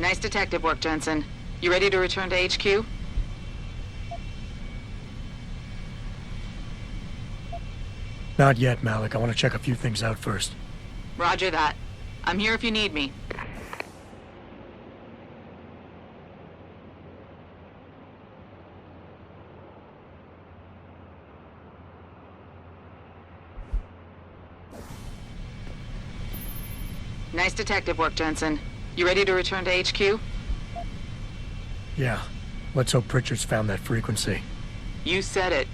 Nice detective work, Jensen. You ready to return to HQ? Not yet, Malik. I want to check a few things out first. Roger that. I'm here if you need me. Nice detective work, Jensen. You ready to return to HQ? Yeah. Let's hope Pritchard's found that frequency. You said it.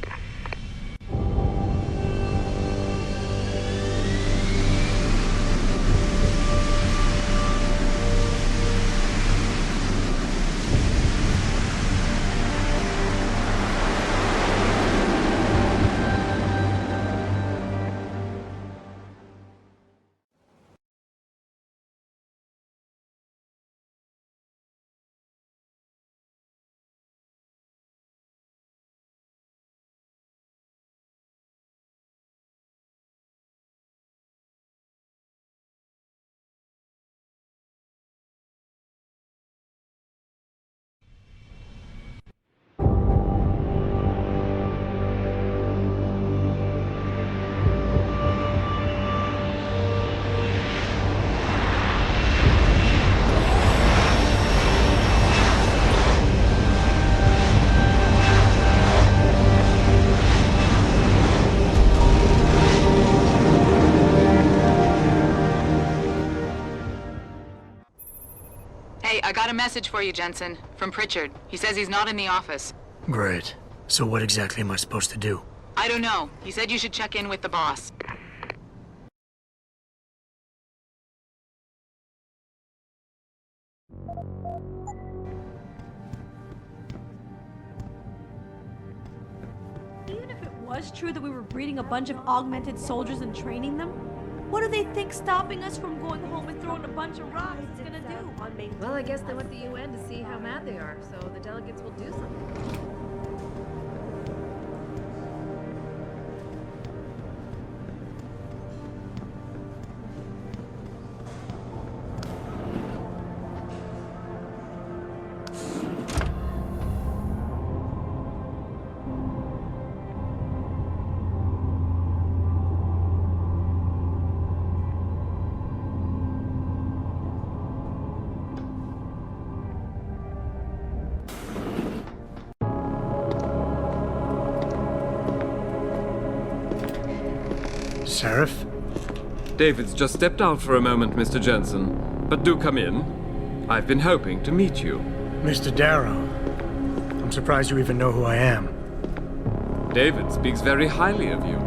I got a message for you, Jensen, from Pritchard. He says he's not in the office. Great. So what exactly am I supposed to do? I don't know. He said you should check in with the boss. Even if it was true that we were breeding a bunch of augmented soldiers and training them, what do they think stopping us from going home and throwing a bunch of rocks is gonna do? Well, I guess they want the UN to see how mad they are, so the delegates will do something. Sarif? David's just stepped out for a moment, Mr. Jensen. But do come in. I've been hoping to meet you. Mr. Darrow. I'm surprised you even know who I am. David speaks very highly of you.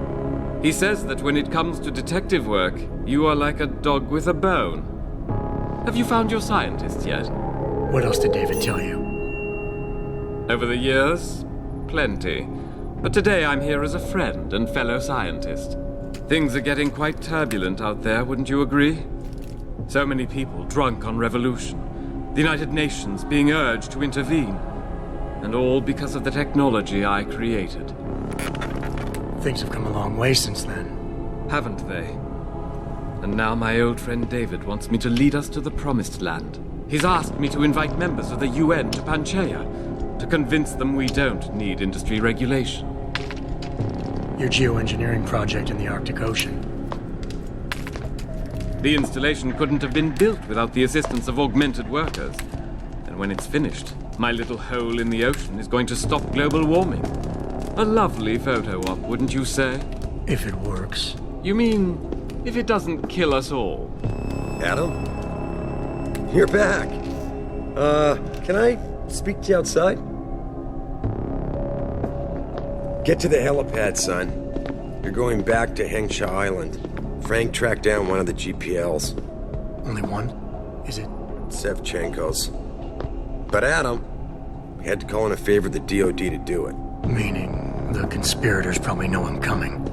He says that when it comes to detective work, you are like a dog with a bone. Have you found your scientist yet? What else did David tell you? Over the years, plenty. But today I'm here as a friend and fellow scientist. Things are getting quite turbulent out there, wouldn't you agree? So many people drunk on revolution. The United Nations being urged to intervene. And all because of the technology I created. Things have come a long way since then. Haven't they? And now my old friend David wants me to lead us to the Promised Land. He's asked me to invite members of the UN to Panchaea, to convince them we don't need industry regulation. Your geoengineering project in the Arctic Ocean. The installation couldn't have been built without the assistance of augmented workers. And when it's finished, my little hole in the ocean is going to stop global warming. A lovely photo op, wouldn't you say? If it works. You mean, if it doesn't kill us all? Adam? You're back. Can I speak to you outside? Get to the helipad, son. You're going back to Hengsha Island. Frank tracked down one of the GPLs. Only one? Is it? Sevchenko's. But Adam, we had to call in a favor of the DOD to do it. Meaning, the conspirators probably know I'm coming.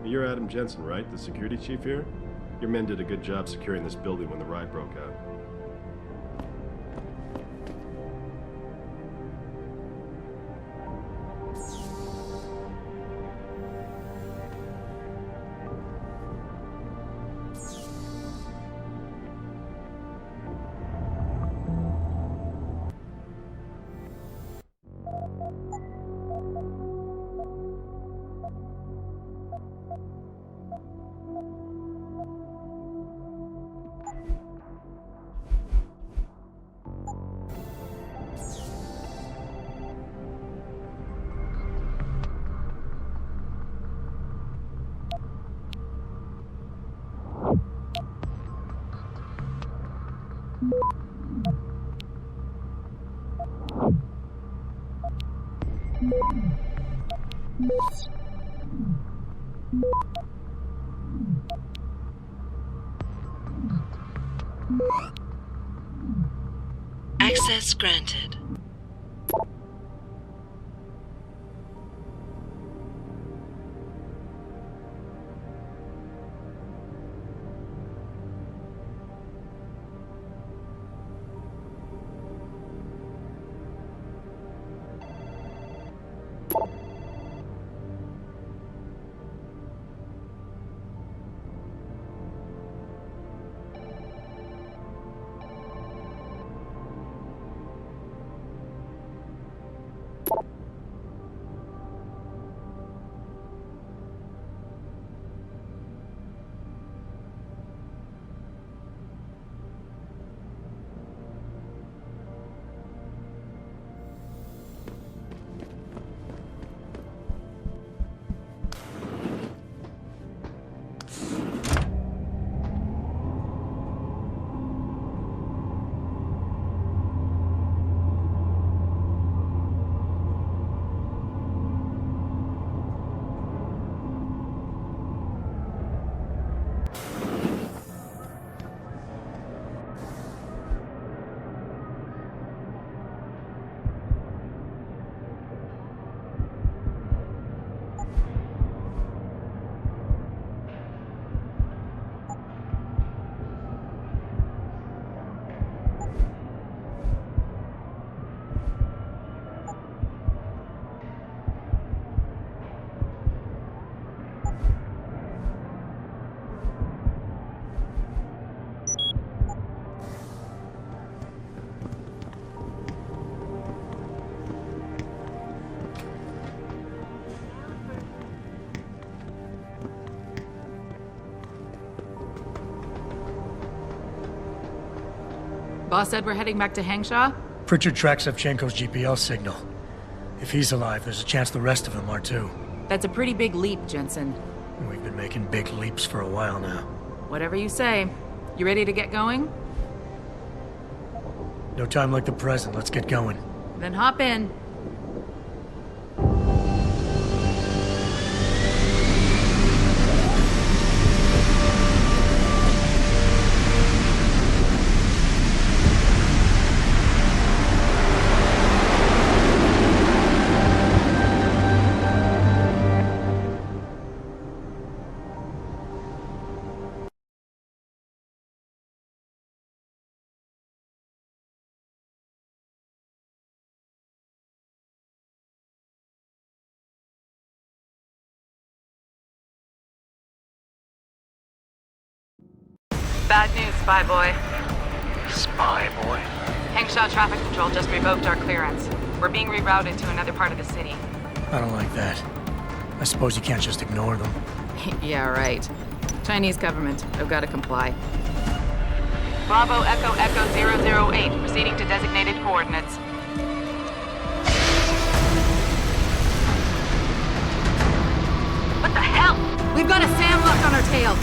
You're Adam Jensen, right? The security chief here? Your men did a good job securing this building when the riot broke out. Access granted. Boss said we're heading back to Hangshaw? Pritchard tracks Shevchenko's GPL signal. If he's alive, there's a chance the rest of them are too. That's a pretty big leap, Jensen. We've been making big leaps for a while now. Whatever you say. You ready to get going? No time like the present. Let's get going. Then hop in. Bad news, Spy Boy. Spy boy? Hangshaw Traffic Control just revoked our clearance. We're being rerouted to another part of the city. I don't like that. I suppose you can't just ignore them. Yeah, right. Chinese government. I've got to comply. Bravo Echo Echo 008, proceeding to designated coordinates. What the hell? We've got a SAM locked on our tail.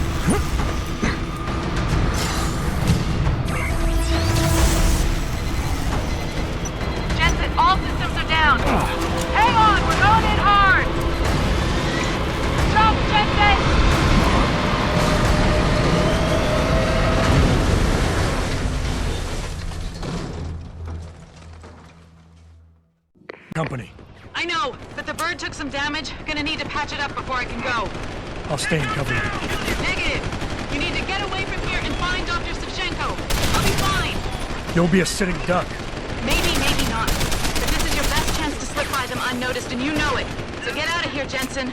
Jensen, all systems are down. Hang on, we're going in hard. Stop, Jensen! Company. I know, but the bird took some damage. Gonna need to patch it up before I can go. I'll stay in cover. Negative. You need to get away from here and find Dr. Savchenko. I'll be fine. You'll be a sitting duck. Maybe, maybe not. But this is your best chance to slip by them unnoticed, and you know it. So get out of here, Jensen.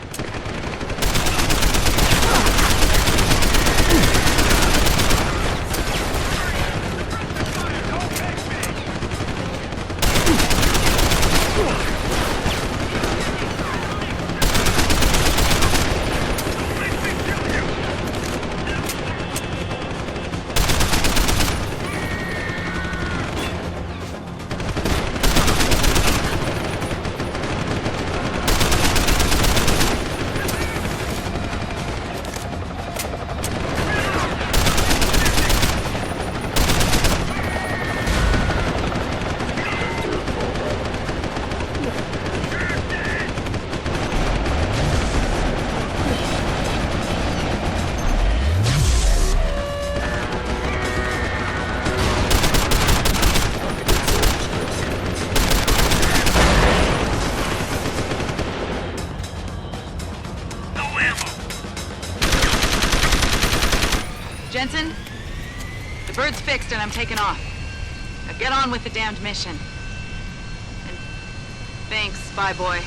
The bird's fixed and I'm taking off. Now get on with the damned mission. And thanks, spy boy.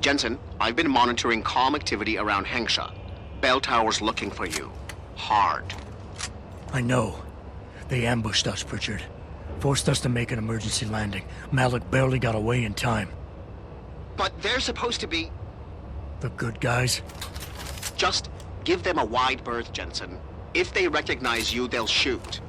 Jensen, I've been monitoring comm activity around Hengsha. Bell Tower's looking for you. Hard. I know. They ambushed us, Pritchard. Forced us to make an emergency landing. Malik barely got away in time. But they're supposed to be... The good guys? Just give them a wide berth, Jensen. If they recognize you, they'll shoot.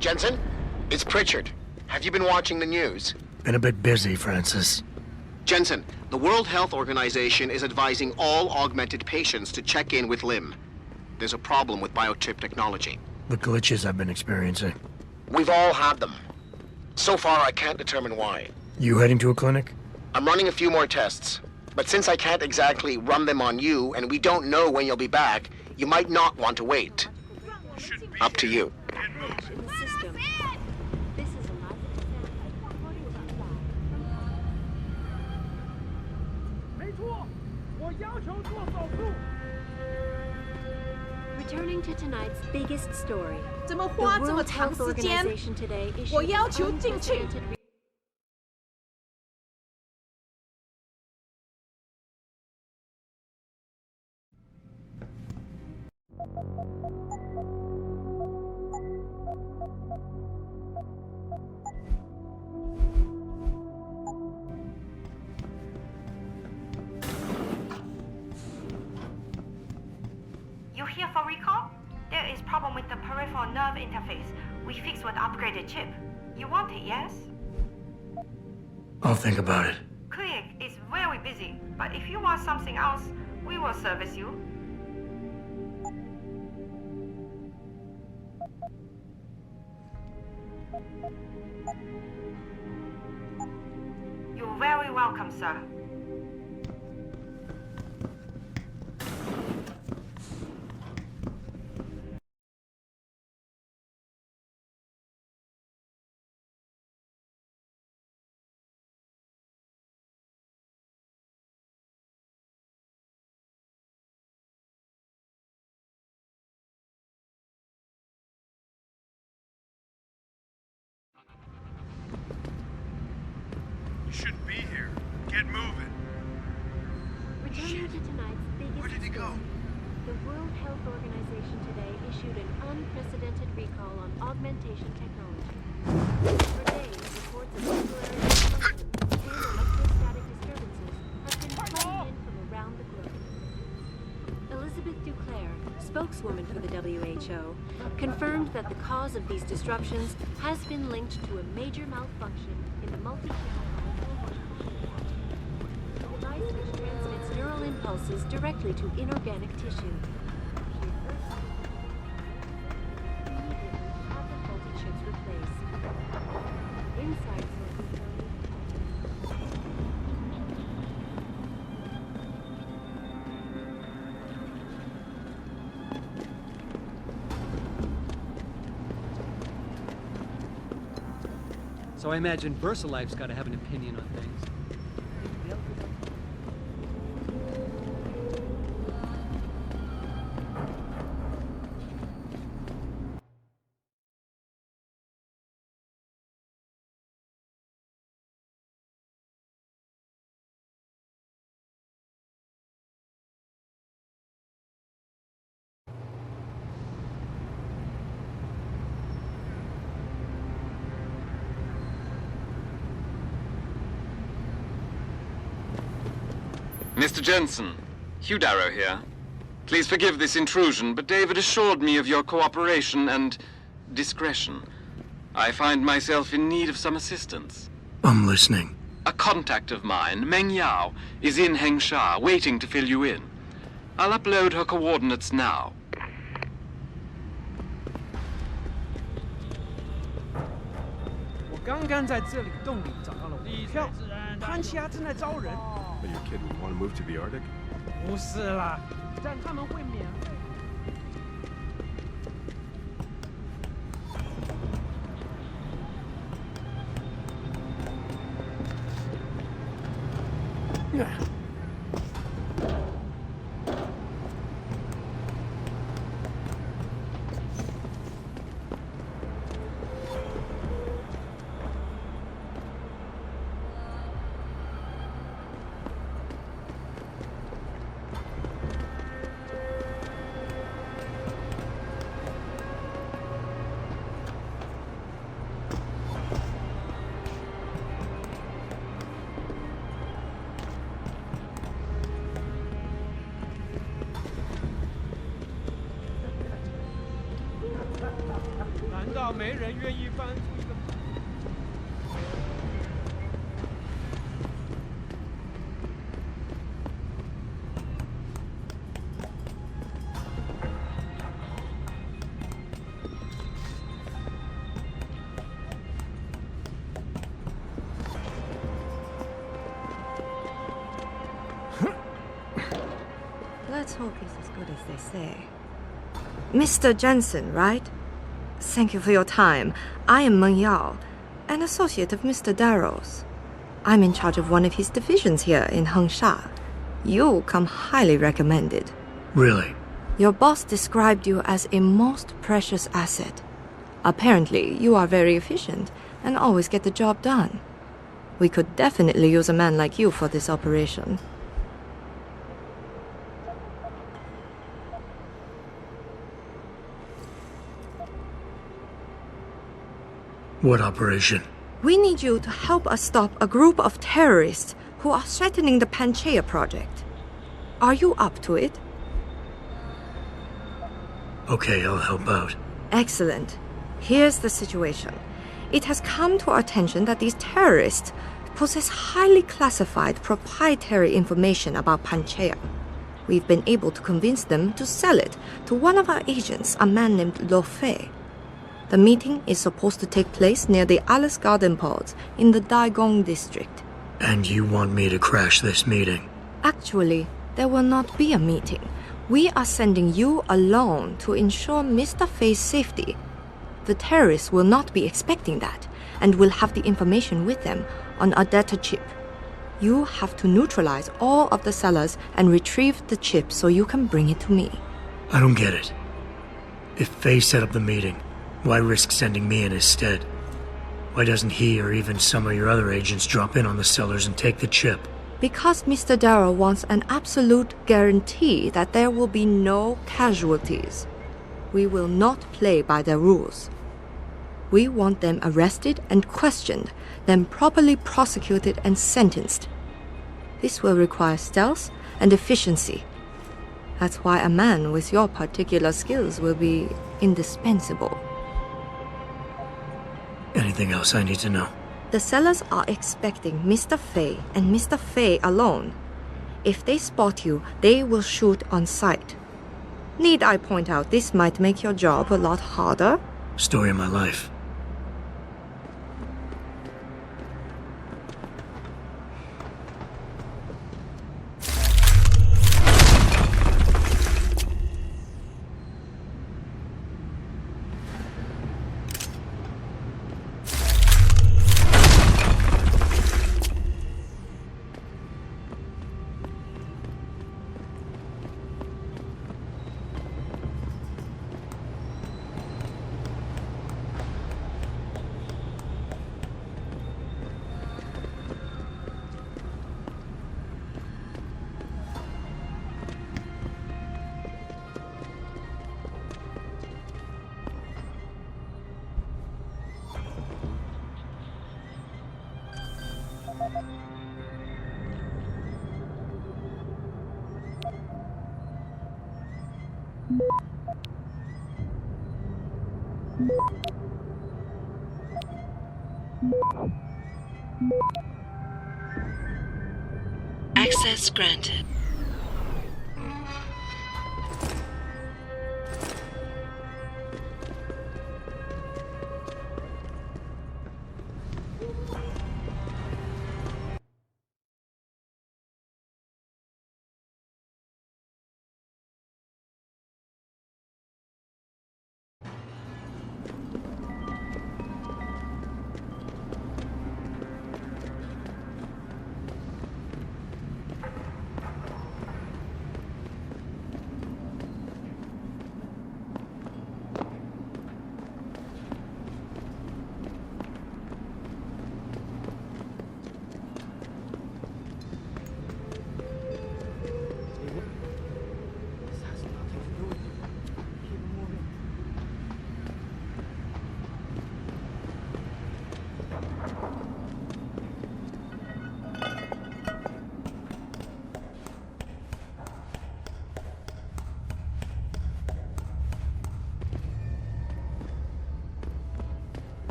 Jensen, it's Pritchard. Have you been watching the news? Been a bit busy, Francis. Jensen, the World Health Organization is advising all augmented patients to check in with Lim. there's a problem with biochip technology. The glitches I've been experiencing. We've all had them. So far, I can't determine why. You heading to a clinic? I'm running a few more tests, but since I can't exactly run them on you, and we don't know when you'll be back, you might not want to wait. Up to you. In the system. This is a lot. Returning to tonight's biggest story. 怎么花这么长时间？我要求进去。 You here for recall? There is problem with the peripheral nerve interface. We fixed with upgraded chip. You want it, yes? I'll think about it. Clinic is very busy, but if you want something else, we will service you. You're very welcome, sir. You shouldn't be here. Get moving. Returning to tonight's biggest Where did he go? story. The World Health Organization today issued an unprecedented recall on augmentation technology. For days, reports of temporary and electrostatic disturbances have been flooding in from around the globe. Elizabeth Duclair, spokeswoman for the WHO, confirmed that the cause of these disruptions has been linked to a major malfunction in the multi-channel device which transmits neural impulses directly to inorganic tissue. Immediately have the faulty chips replaced. Inside So I imagine VersaLife's got to have an opinion on things. Mr. Jensen, Hugh Darrow here. Please forgive this intrusion, but David assured me of your cooperation and discretion. I find myself in need of some assistance. I'm listening. A contact of mine, Meng Yao, is in Hengsha, waiting to fill you in. I'll upload her coordinates now. 我刚刚在这里洞里找到了我的票，潘奇亚正在招人。 Are you kidding? You want to move to the Arctic? 不是啦，但他们会免费。 难道没人愿意翻出一个？ You Let's hope it's as good as they say. Mr. Jensen, right? Thank you for your time. I am Meng Yao, an associate of Mr. Darrow's. I'm in charge of one of his divisions here in Hengsha. You come highly recommended. Really? Your boss described you as a most precious asset. Apparently, you are very efficient and always get the job done. We could definitely use a man like you for this operation. What operation? We need you to help us stop a group of terrorists who are threatening the Panchaea project. Are you up to it? Okay, I'll help out. Excellent. Here's the situation. It has come to our attention that these terrorists possess highly classified proprietary information about Panchaea. We've been able to convince them to sell it to one of our agents, a man named Lo Fei. The meeting is supposed to take place near the Alice Garden pods in the Daigong district. And you want me to crash this meeting? Actually, there will not be a meeting. We are sending you alone to ensure Mr. Fei's safety. The terrorists will not be expecting that, and will have the information with them on a data chip. You have to neutralize all of the sellers and retrieve the chip so you can bring it to me. I don't get it. If Fei set up the meeting, why risk sending me in his stead? Why doesn't he or even some of your other agents drop in on the sellers and take the chip? Because Mr. Darrow wants an absolute guarantee that there will be no casualties. We will not play by their rules. We want them arrested and questioned, then properly prosecuted and sentenced. This will require stealth and efficiency. That's why a man with your particular skills will be indispensable. Anything else I need to know? The sellers are expecting Mr. Fei and Mr. Fei alone. If they spot you, they will shoot on sight. Need I point out this might make your job a lot harder? Story of my life. Access granted.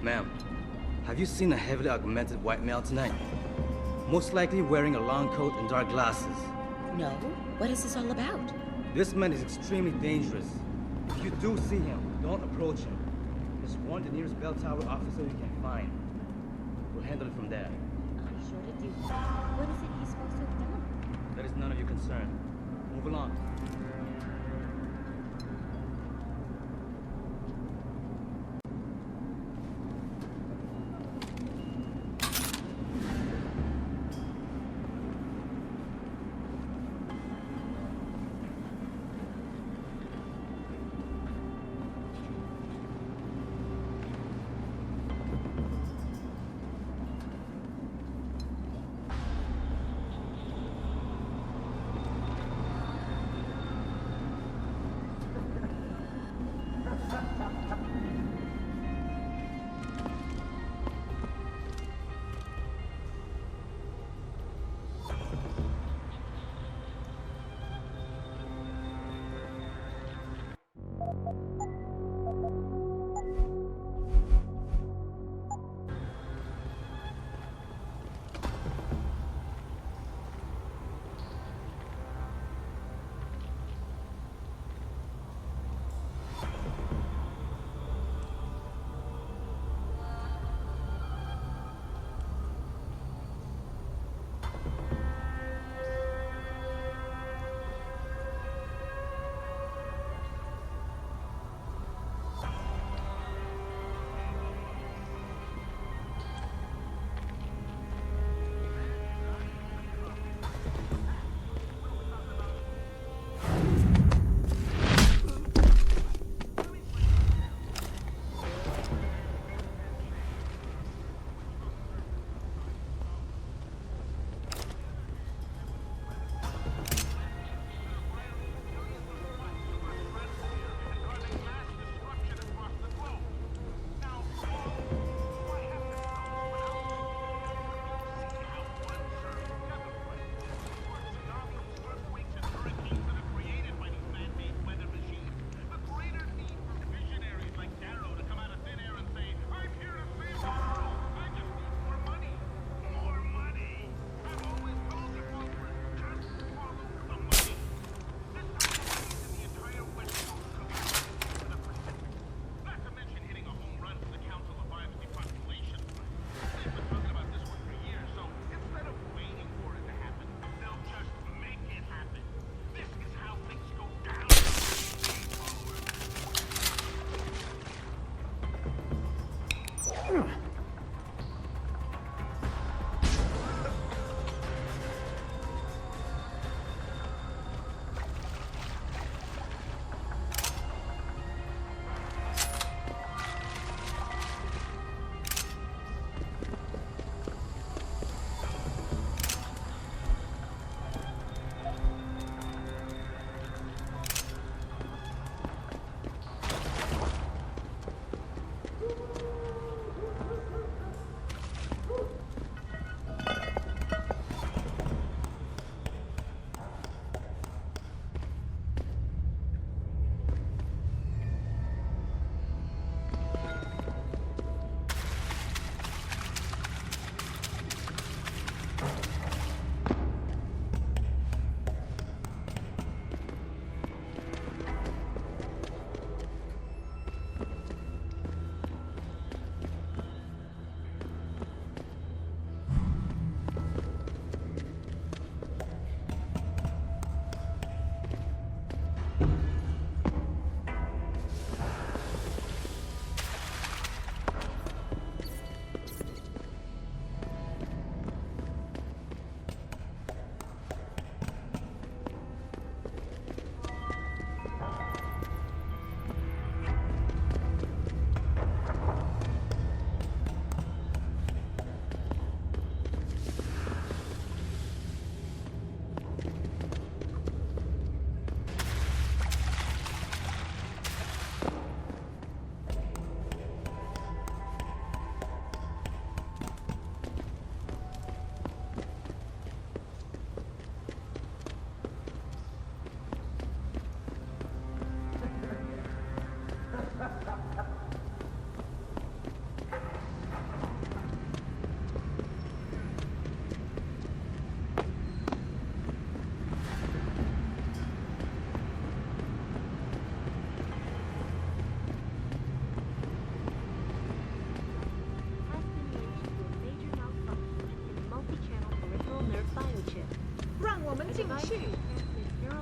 Ma'am, have you seen a heavily augmented white male tonight? Most likely wearing a long coat and dark glasses. No. What is this all about? This man is extremely dangerous. If you do see him, don't approach him. Just warn the nearest bell tower officer you can find. We'll handle it from there. I'm sure to do. What is it he's supposed to have done? That is none of your concern. Move along.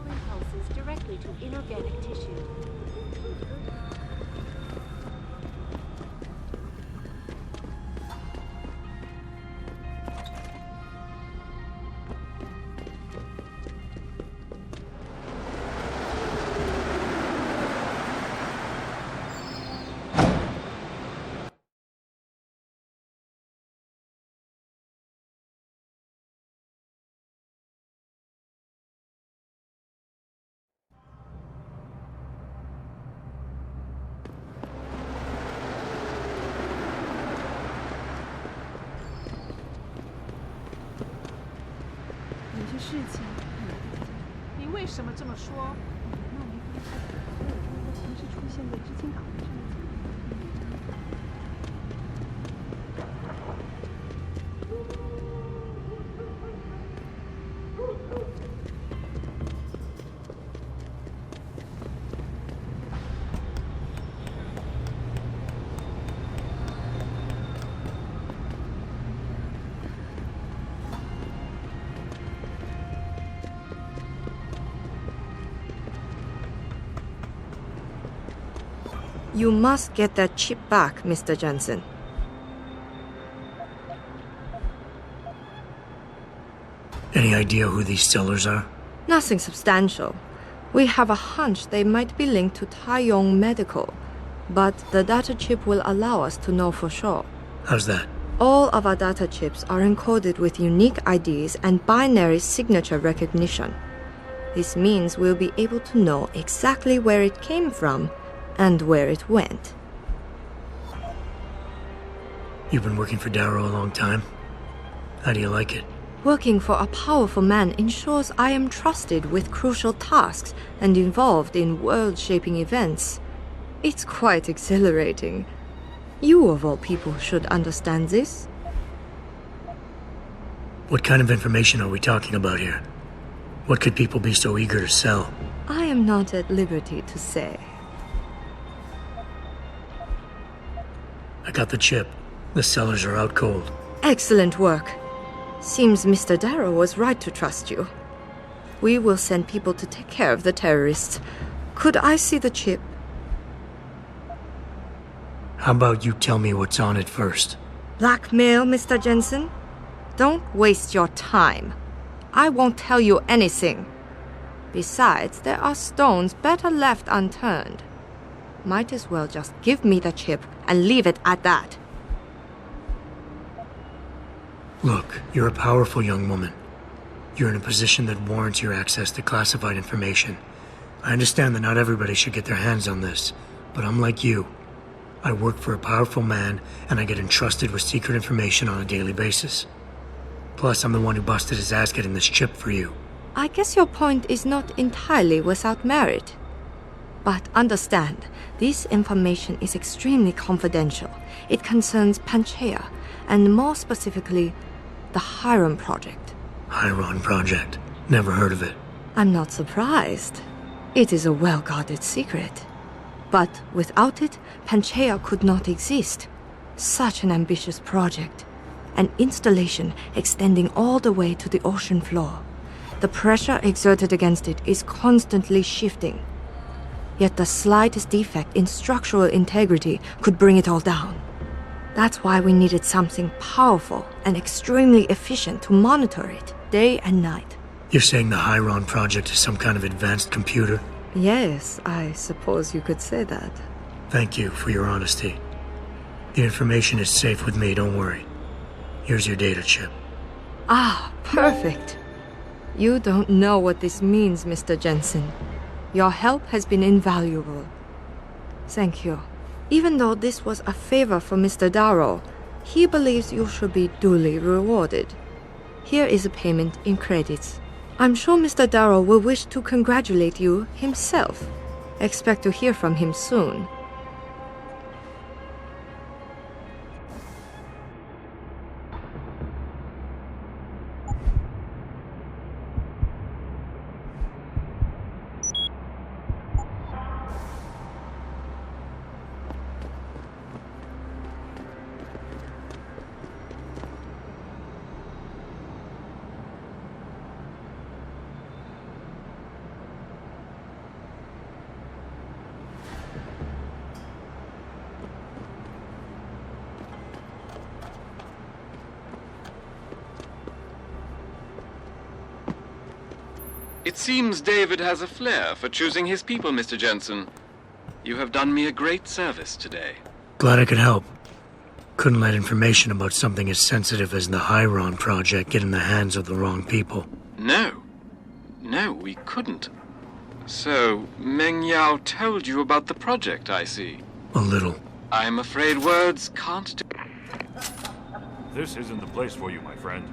impulses directly to inorganic tissue. You must get that chip back, Mr. Jensen. Any idea who these sellers are? Nothing substantial. We have a hunch they might be linked to Taiyong Medical, but the data chip will allow us to know for sure. How's that? All of our data chips are encoded with unique IDs and binary signature recognition. This means we'll be able to know exactly where it came from and where it went. You've been working for Darrow a long time. How do you like it? Working for a powerful man ensures I am trusted with crucial tasks and involved in world-shaping events. It's quite exhilarating. You, of all people, should understand this. What kind of information are we talking about here? What could people be so eager to sell? I am not at liberty to say. I got the chip. The sellers are out cold. Excellent work. Seems Mr. Darrow was right to trust you. We will send people to take care of the terrorists. Could I see the chip? How about you tell me what's on it first? Blackmail, Mr. Jensen? Don't waste your time. I won't tell you anything. Besides, there are stones better left unturned. Might as well just give me the chip and leave it at that. Look, you're a powerful young woman. You're in a position that warrants your access to classified information. I understand that not everybody should get their hands on this, but I'm like you. I work for a powerful man, and I get entrusted with secret information on a daily basis. Plus, I'm the one who busted his ass getting this chip for you. I guess your point is not entirely without merit. But understand, this information is extremely confidential. It concerns Panchaea, and more specifically, the Hiram Project. Hiram Project? Never heard of it. I'm not surprised. It is a well-guarded secret. But without it, Panchaea could not exist. Such an ambitious project. An installation extending all the way to the ocean floor. The pressure exerted against it is constantly shifting. Yet the slightest defect in structural integrity could bring it all down. That's why we needed something powerful and extremely efficient to monitor it day and night. You're saying the Hiram Project is some kind of advanced computer? Yes, I suppose you could say that. Thank you for your honesty. The information is safe with me, don't worry. Here's your data chip. Ah, perfect. You don't know what this means, Mr. Jensen. Your help has been invaluable. Thank you. Even though this was a favor for Mr. Darrow, he believes you should be duly rewarded. Here is a payment in credits. I'm sure Mr. Darrow will wish to congratulate you himself. Expect to hear from him soon. It seems David has a flair for choosing his people, Mr. Jensen. You have done me a great service today. Glad I could help. Couldn't let information about something as sensitive as the Hyron project get in the hands of the wrong people. No. No, we couldn't. So, Meng Yao told you about the project, I see. A little. I'm afraid words can't do... This isn't the place for you, my friend.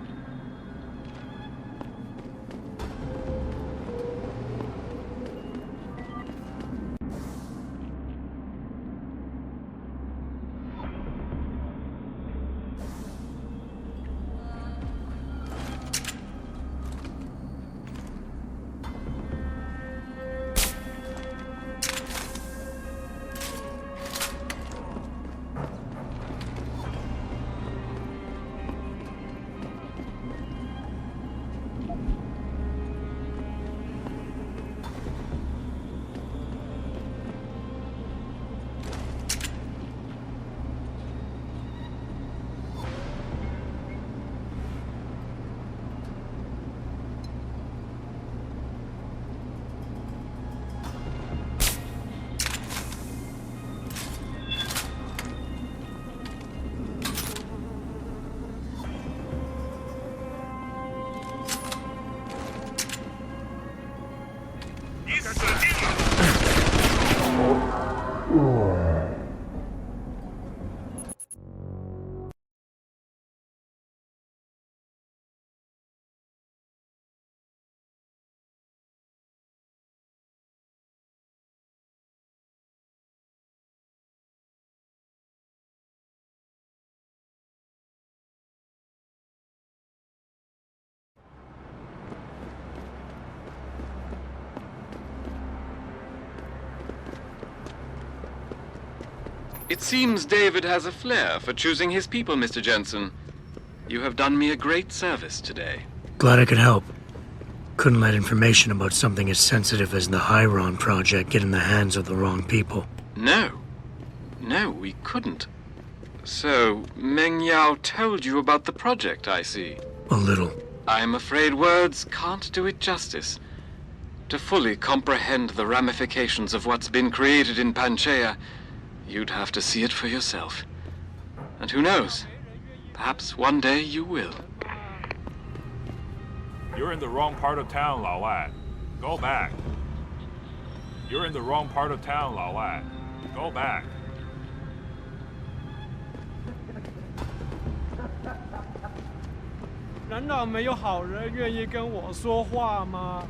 It seems David has a flair for choosing his people, Mr. Jensen. You have done me a great service today. Glad I could help. Couldn't let information about something as sensitive as the Hyron project get in the hands of the wrong people. No. No, we couldn't. So, Meng Yao told you about the project, I see. A little. I'm afraid words can't do it justice. To fully comprehend the ramifications of what's been created in Panchaea, you'd have to see it for yourself. And who knows? Perhaps one day you will. You're in the wrong part of town, Lao Lad. Go back. You're in the wrong part of town, Lao Lad. Go back. 难道没有好人愿意跟我说话吗？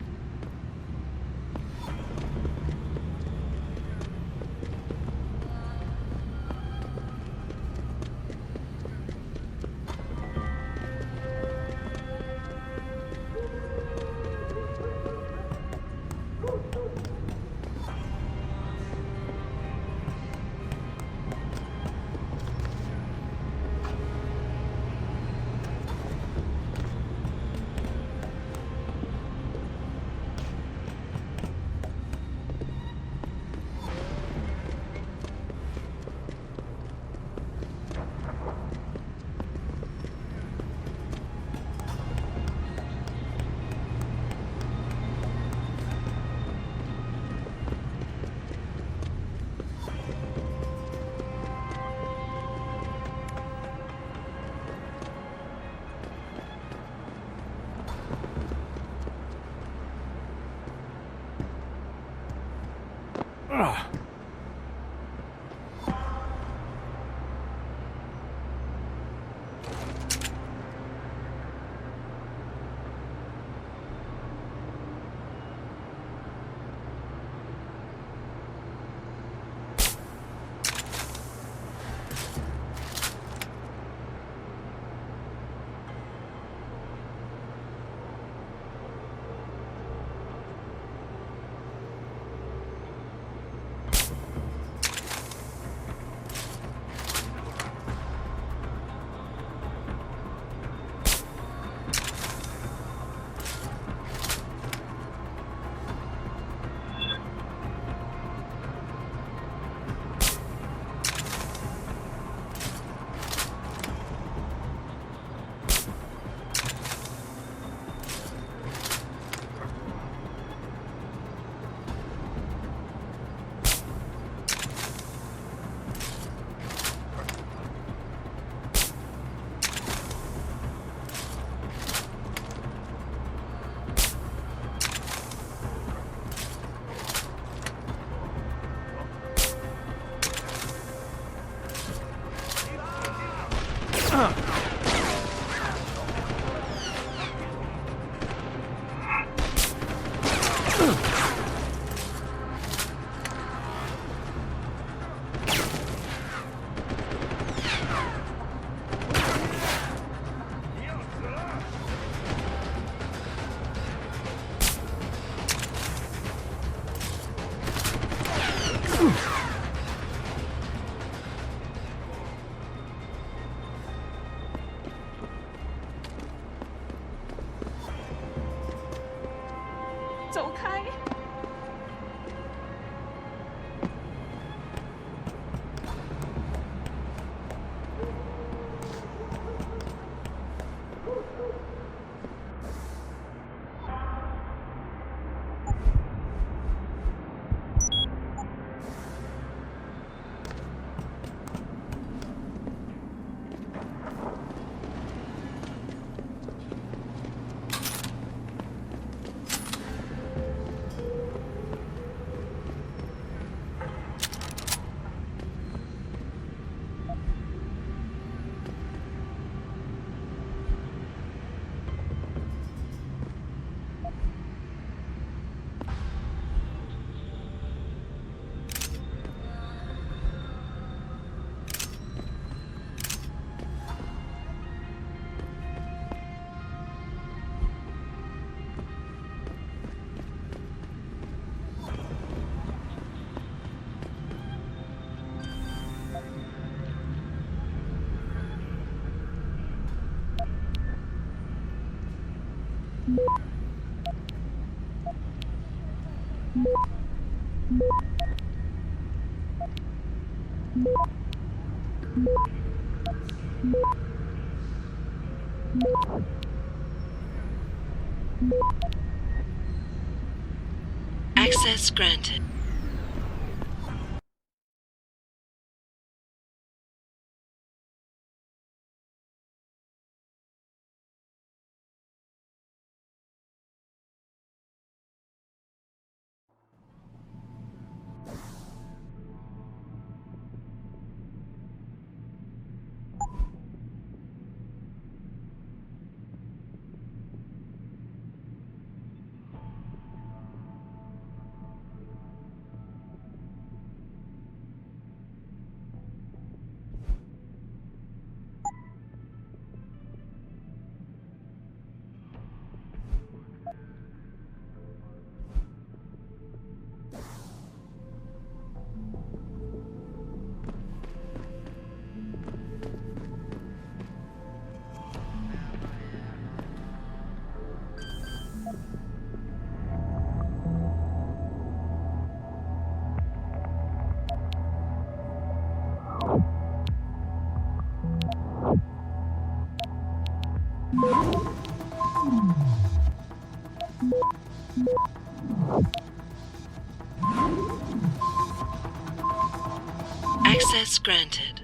走开！ Access granted. Access granted.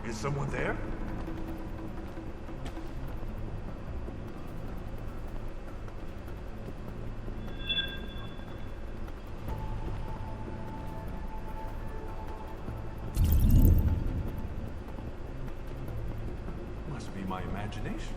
Is someone there? Must be my imagination.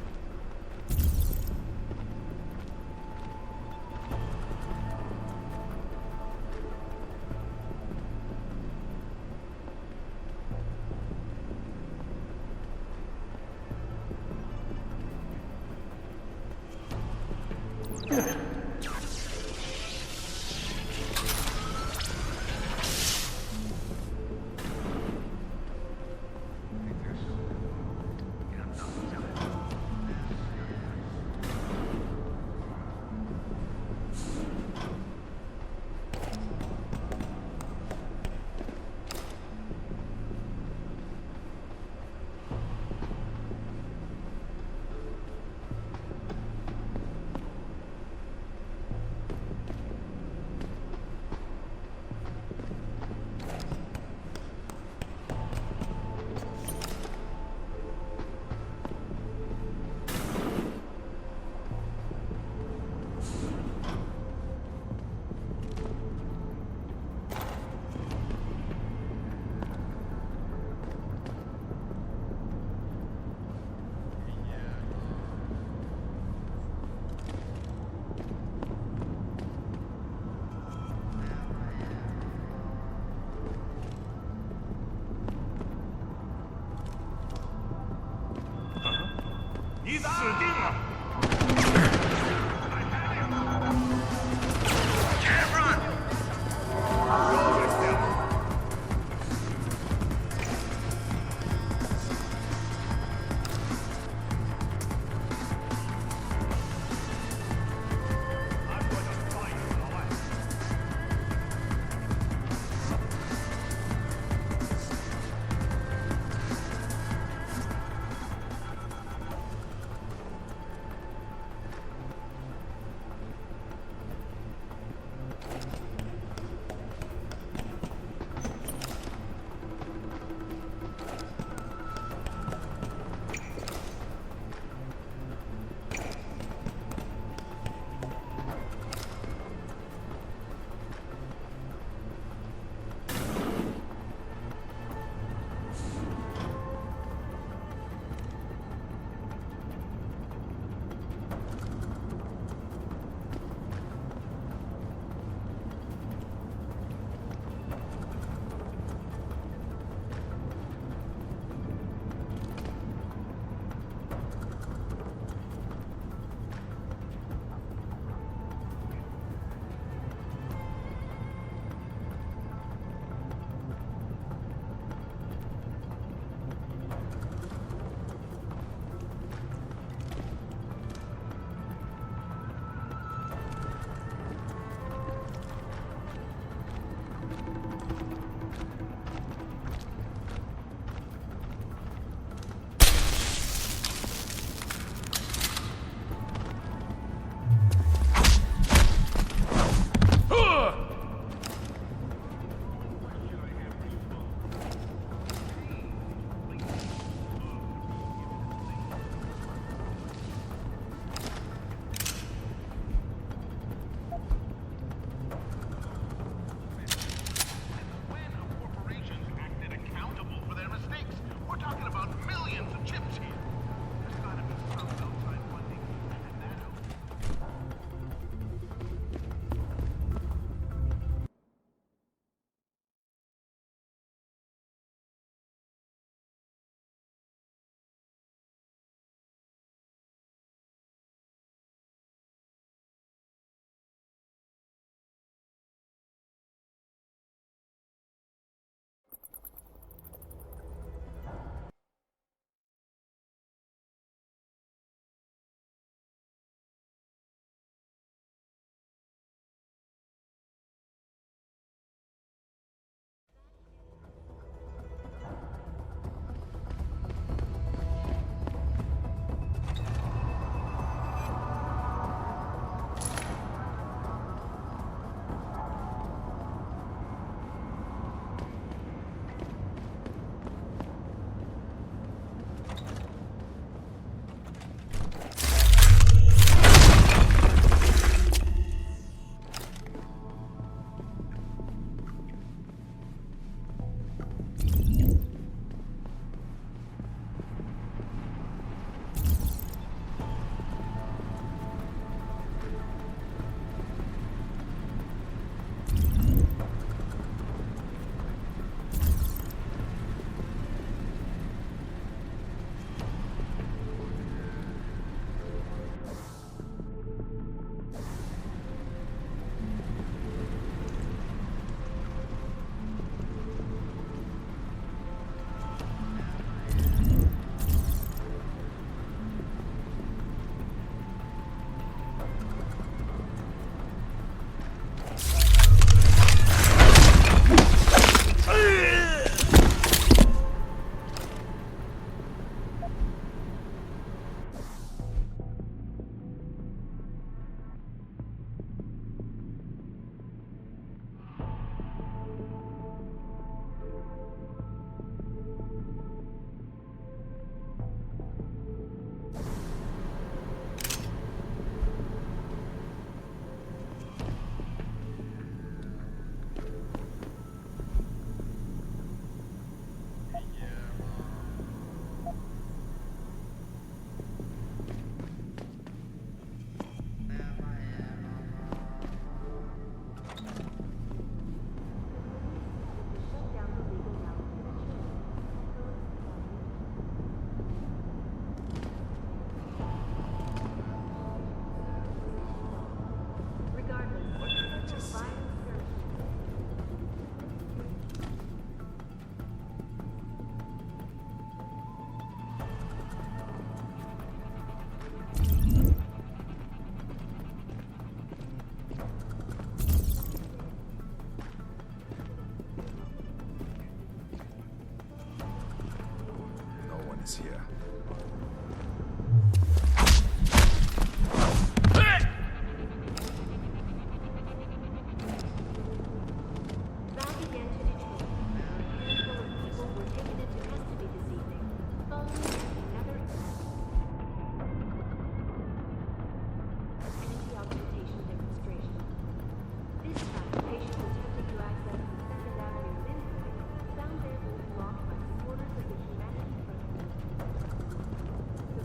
happens here.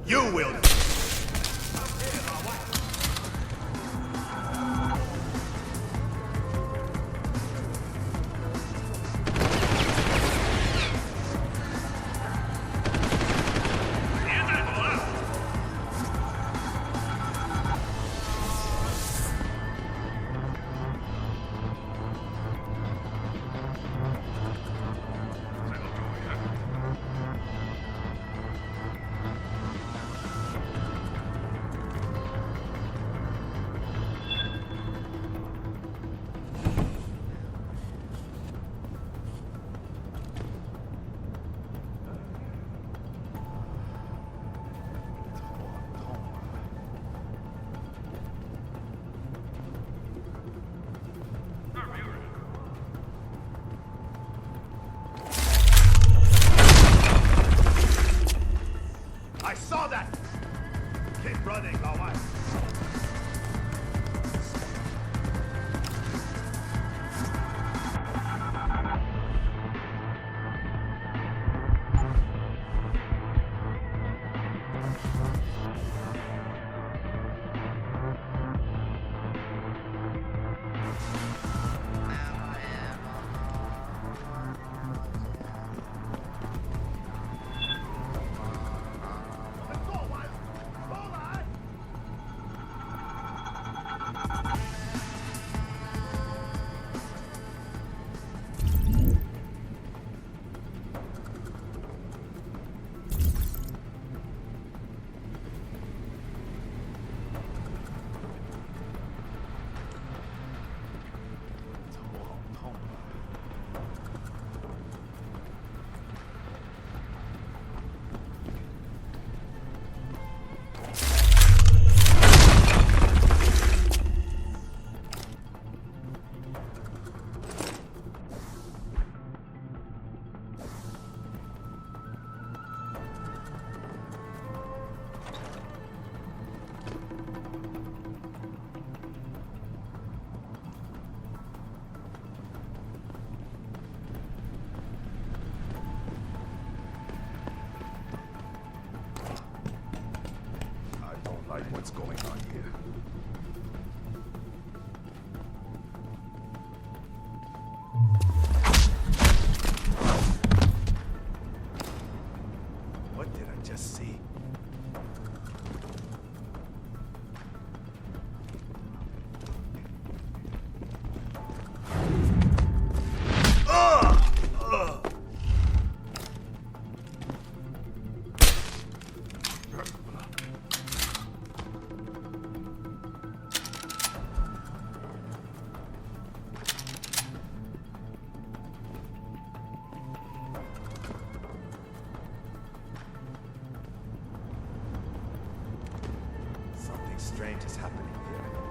You will. I saw that! Keep running, my wife. What's going on here? What did I just see? Strange is happening here.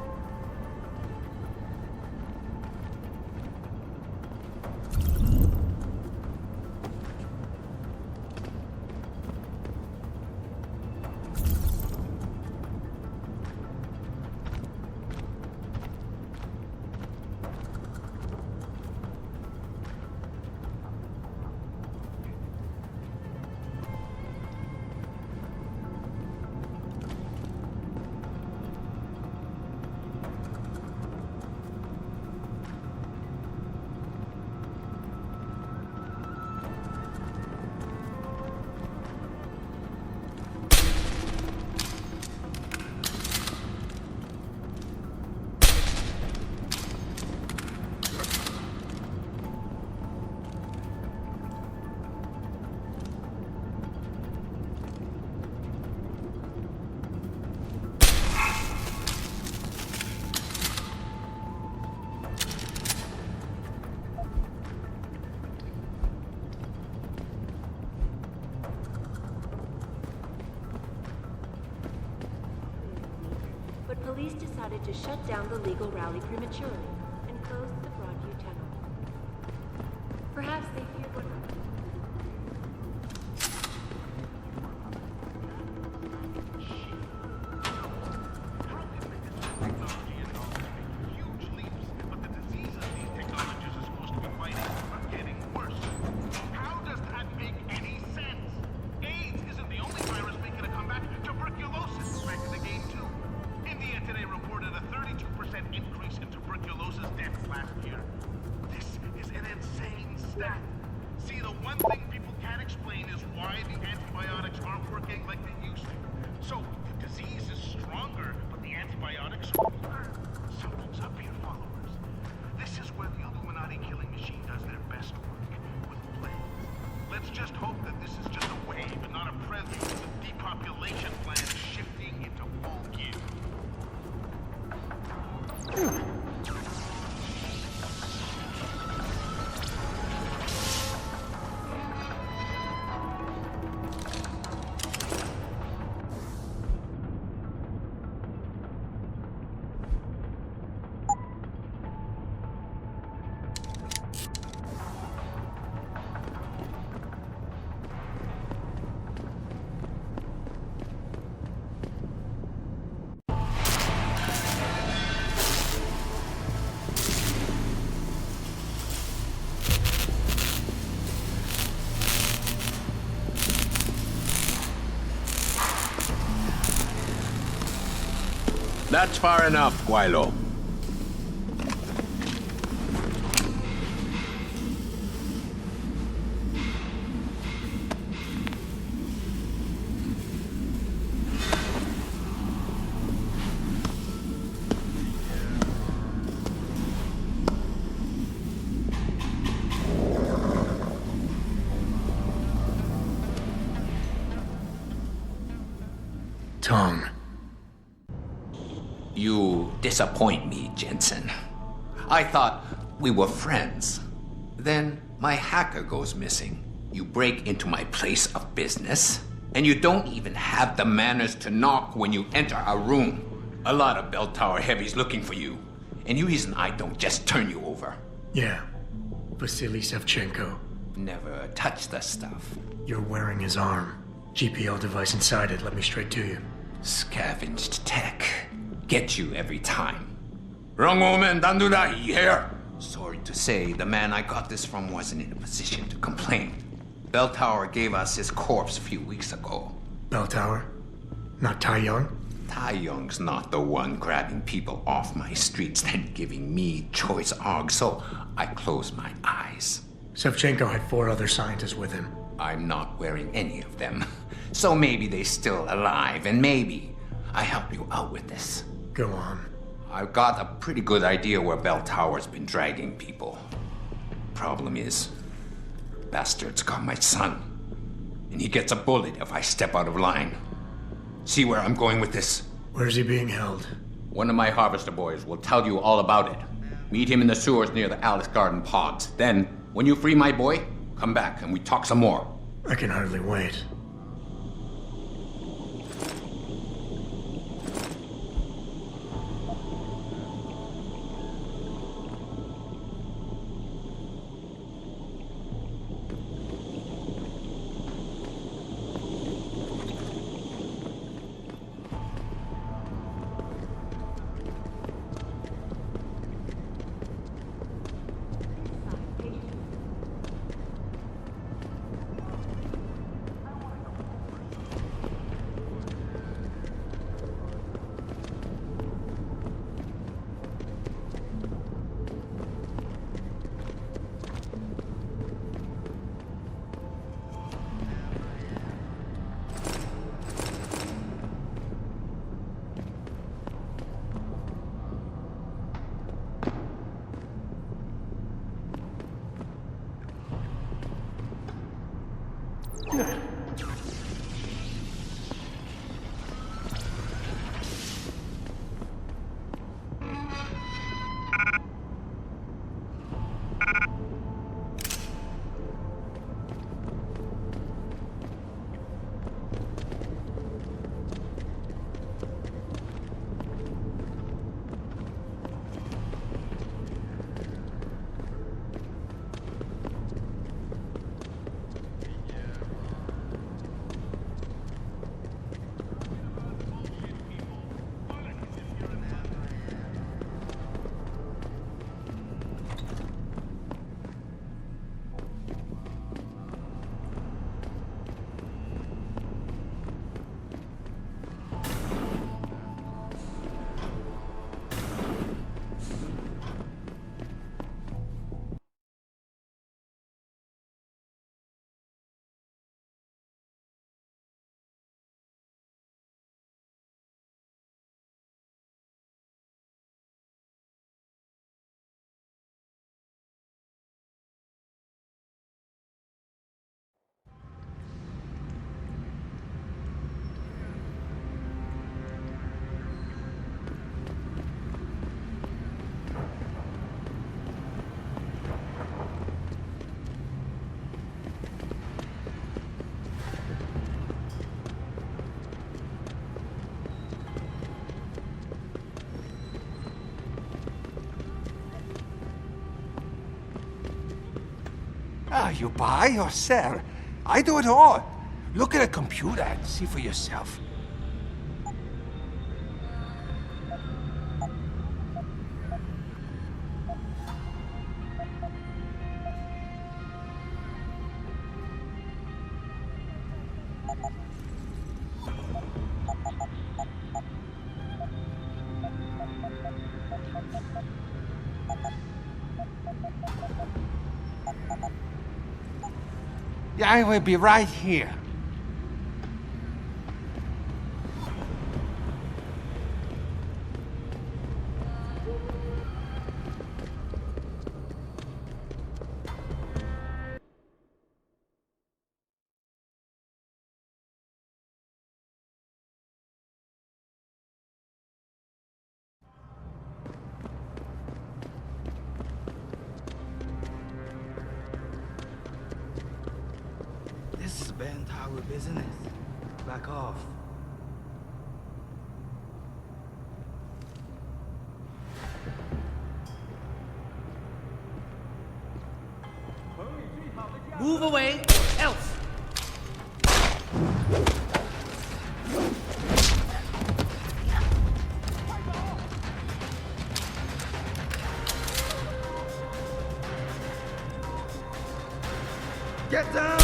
police decided to shut down the legal rally prematurely and closed the Broadview Tunnel. Perhaps they feared what... That's far enough, Guilo. Tong. You disappoint me, Jensen. I thought we were friends. Then my hacker goes missing. You break into my place of business, and you don't even have the manners to knock when you enter a room. A lot of bell tower heavies looking for you, and you reason I don't just turn you over. Yeah, Vasily Sevchenko. Never touch the stuff. You're wearing his arm. GPL device inside it, let me straight to you. Scavenged tech. Get you every time. Wrong woman, don't do that here. Sorry to say, the man I got this from wasn't in a position to complain. Bell Tower gave us his corpse a few weeks ago. Bell Tower? Not Tai Young? Tai Young's not the one grabbing people off my streets then giving me choice og, so I closed my eyes. Sevchenko had 4 other scientists with him. I'm not wearing any of them. So maybe they're still alive, and maybe I help you out with this. Go on. I've got a pretty good idea where Bell Tower's been dragging people. Problem is, bastard's got my son. And he gets a bullet if I step out of line. See where I'm going with this? Where's he being held? One of my harvester boys will tell you all about it. Meet him in the sewers near the Alice Garden pods. Then, when you free my boy, come back and we talk some more. I can hardly wait. You buy or sell. I do it all. Look at a computer and see for yourself. I will be right here. This is bell tower business. Back off. Move away, else. Get down!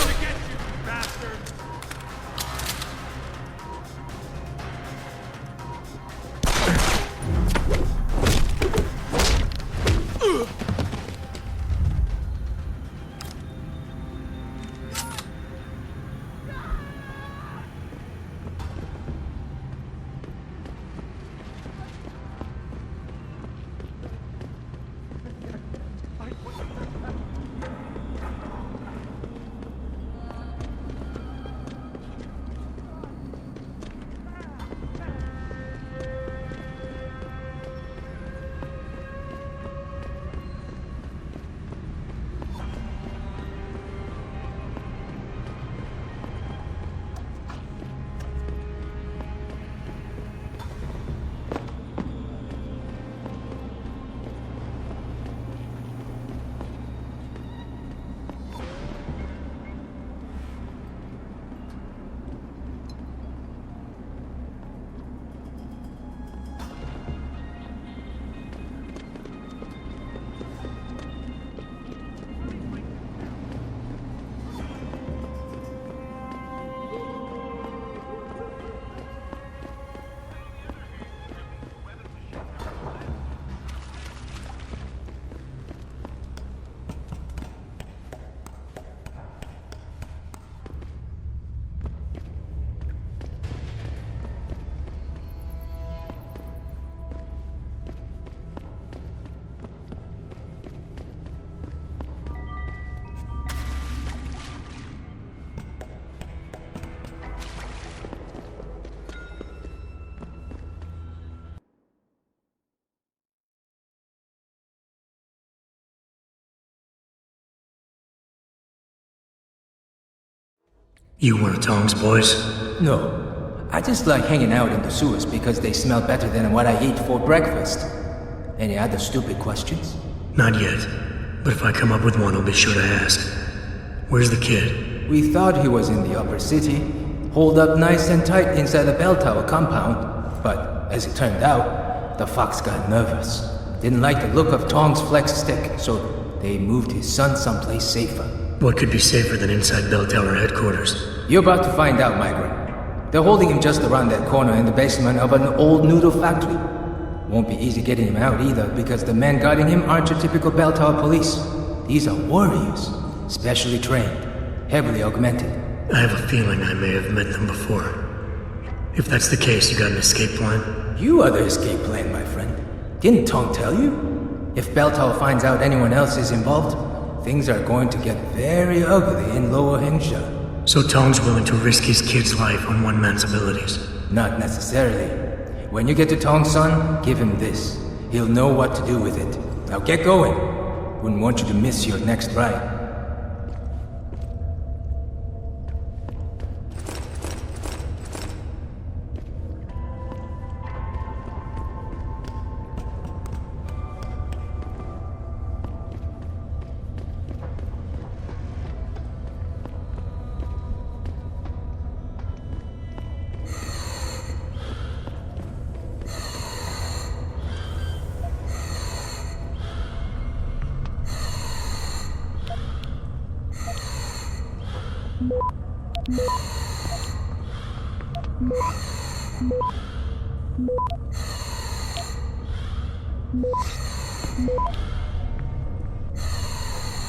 You one of Tong's boys? No. I just like hanging out in the sewers because they smell better than what I eat for breakfast. Any other stupid questions? Not yet. But if I come up with one, I'll be sure to ask. Where's the kid? We thought he was in the upper city, holed up nice and tight inside the bell tower compound. But, as it turned out, the fox got nervous. Didn't like the look of Tong's flex stick, so they moved his son someplace safer. What could be safer than inside bell tower headquarters? You're about to find out, migrant. They're holding him just around that corner in the basement of an old noodle factory. Won't be easy getting him out either, because the men guarding him aren't your typical bell tower police. These are warriors, specially trained, heavily augmented. I have a feeling I may have met them before. If that's the case, you got an escape plan? You are the escape plan, my friend. Didn't Tong tell you? If bell tower finds out anyone else is involved, things are going to get very ugly in Lower Hengsha. So Tong's willing to risk his kid's life on one man's abilities? Not necessarily. When you get to Tong's son, give him this. He'll know what to do with it. Now get going. Wouldn't want you to miss your next ride.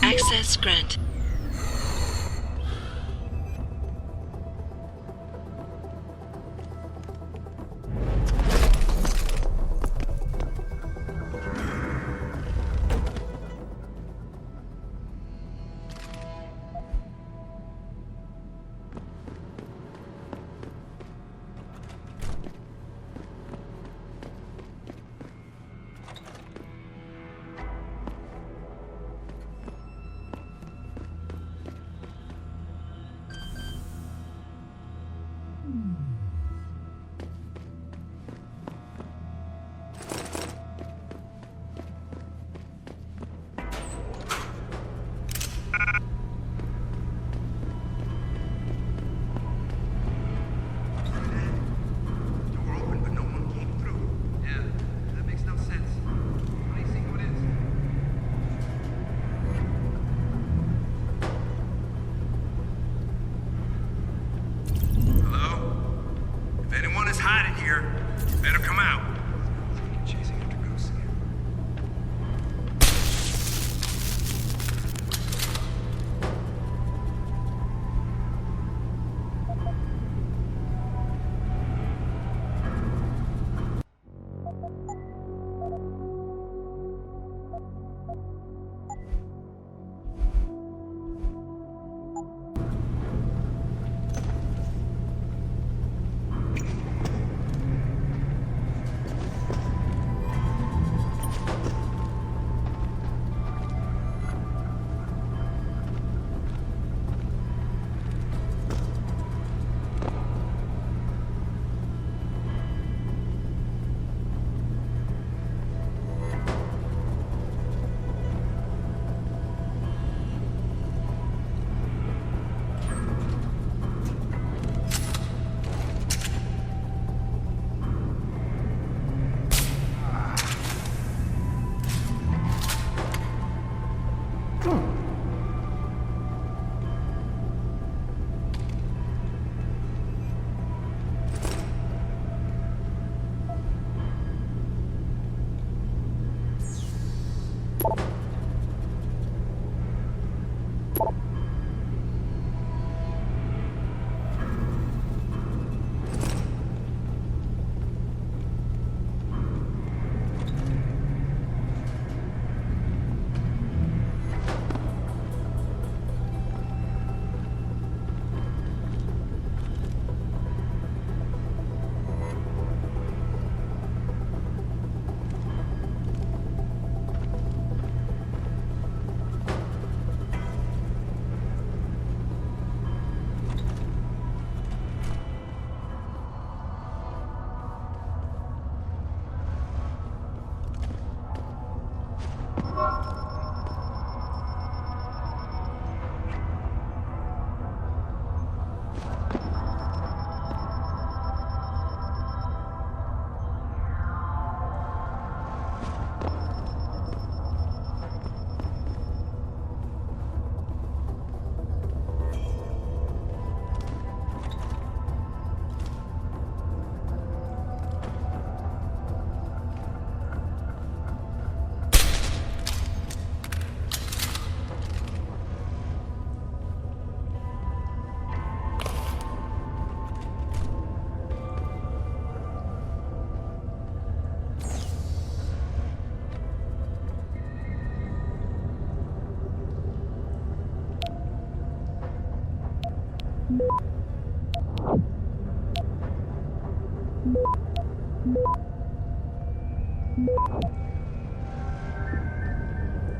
Access granted.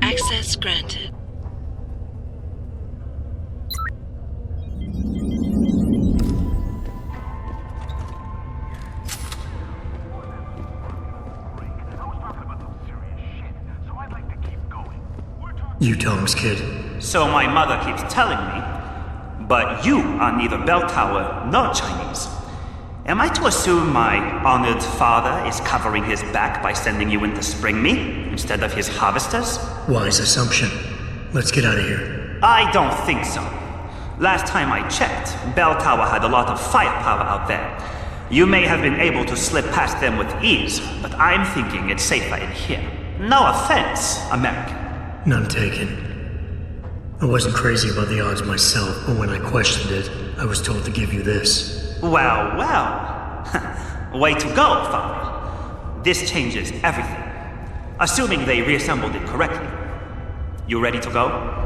Access granted. You Tom's kid. So my mother keeps telling me. But you are neither bell tower nor Chinese. Am I to assume my honored father is covering his back by sending you in to spring me instead of his harvesters? Wise assumption. Let's get out of here. I don't think so. Last time I checked, Bell Tower had a lot of firepower out there. You may have been able to slip past them with ease, but I'm thinking it's safer in here. No offense, American. None taken. I wasn't crazy about the odds myself, but when I questioned it, I was told to give you this. Well, well. Way to go, Father. This changes everything. Assuming they reassembled it correctly. You ready to go?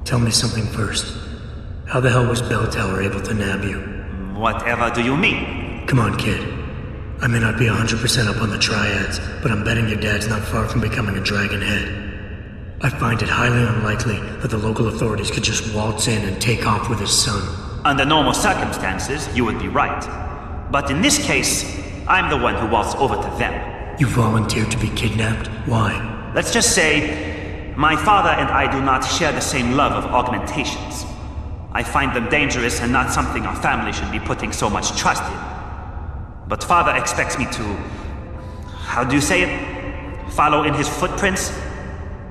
Tell me something first. How the hell was Bell Tower able to nab you? Whatever do you mean? Come on, kid. I may not be 100% up on the triads, but I'm betting your dad's not far from becoming a dragon head. I find it highly unlikely that the local authorities could just waltz in and take off with his son. Under normal circumstances, you would be right. But in this case, I'm the one who waltzed over to them. You volunteered to be kidnapped? Why? Let's just say, my father and I do not share the same love of augmentations. I find them dangerous and not something our family should be putting so much trust in. But father expects me to... how do you say it? Follow in his footprints?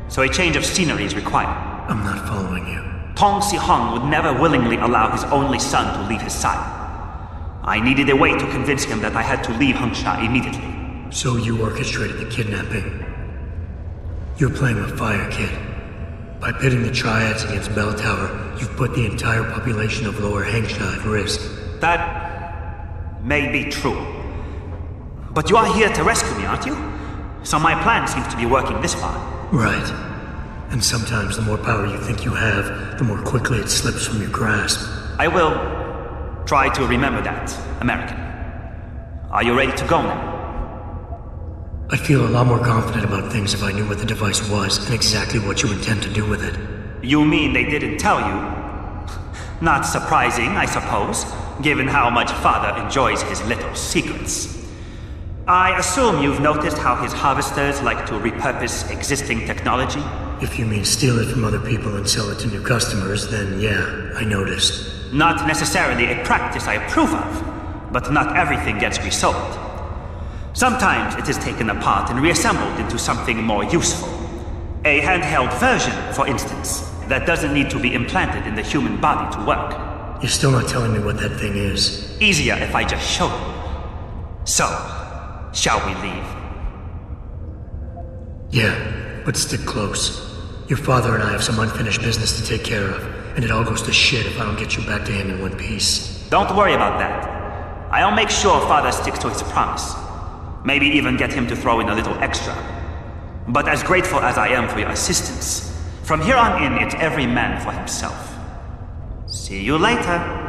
So a change of scenery is required. I'm not following you. Tong Si-hung would never willingly allow his only son to leave his side. I needed a way to convince him that I had to leave Hengsha immediately. So you orchestrated the kidnapping. You're playing with fire, kid. By pitting the triads against Bell Tower, you've put the entire population of Lower Hengsha at risk. That may be true. But you are here to rescue me, aren't you? So my plan seems to be working this far. Right. And sometimes the more power you think you have, the more quickly it slips from your grasp. I will try to remember that, American. Are you ready to go now? I'd feel a lot more confident about things if I knew what the device was and exactly what you intend to do with it. You mean they didn't tell you? Not surprising, I suppose, given how much Father enjoys his little secrets. I assume you've noticed how his harvesters like to repurpose existing technology? If you mean steal it from other people and sell it to new customers, then yeah, I noticed. Not necessarily a practice I approve of, but not everything gets resold. Sometimes it is taken apart and reassembled into something more useful. A handheld version, for instance, that doesn't need to be implanted in the human body to work. You're still not telling me what that thing is. Easier if I just show you. So, shall we leave? Yeah, but stick close. Your father and I have some unfinished business to take care of, and it all goes to shit if I don't get you back to him in one piece. Don't worry about that. I'll make sure Father sticks to his promise. Maybe even get him to throw in a little extra. But as grateful as I am for your assistance, from here on in, it's every man for himself. See you later.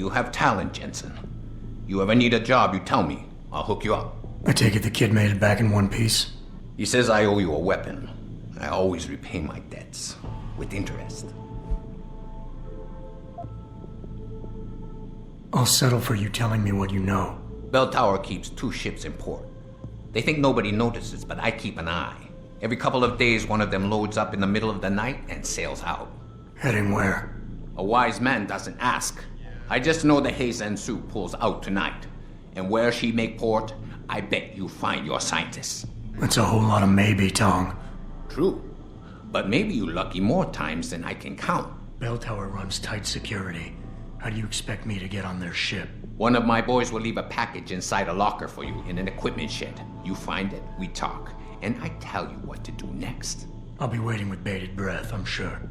You have talent, Jensen. You ever need a job, you tell me. I'll hook you up. I take it the kid made it back in one piece? He says I owe you a weapon. I always repay my debts. With interest. I'll settle for you telling me what you know. Bell Tower keeps 2 ships in port. They think nobody notices, but I keep an eye. Every couple of days, one of them loads up in the middle of the night and sails out. Heading where? A wise man doesn't ask. I just know the Heizen Su pulls out tonight. And where she make port, I bet you find your scientists. That's a whole lot of maybe, Tong. True. But maybe you lucky more times than I can count. Bell Tower runs tight security. How do you expect me to get on their ship? One of my boys will leave a package inside a locker for you in an equipment shed. You find it, we talk, and I tell you what to do next. I'll be waiting with bated breath, I'm sure.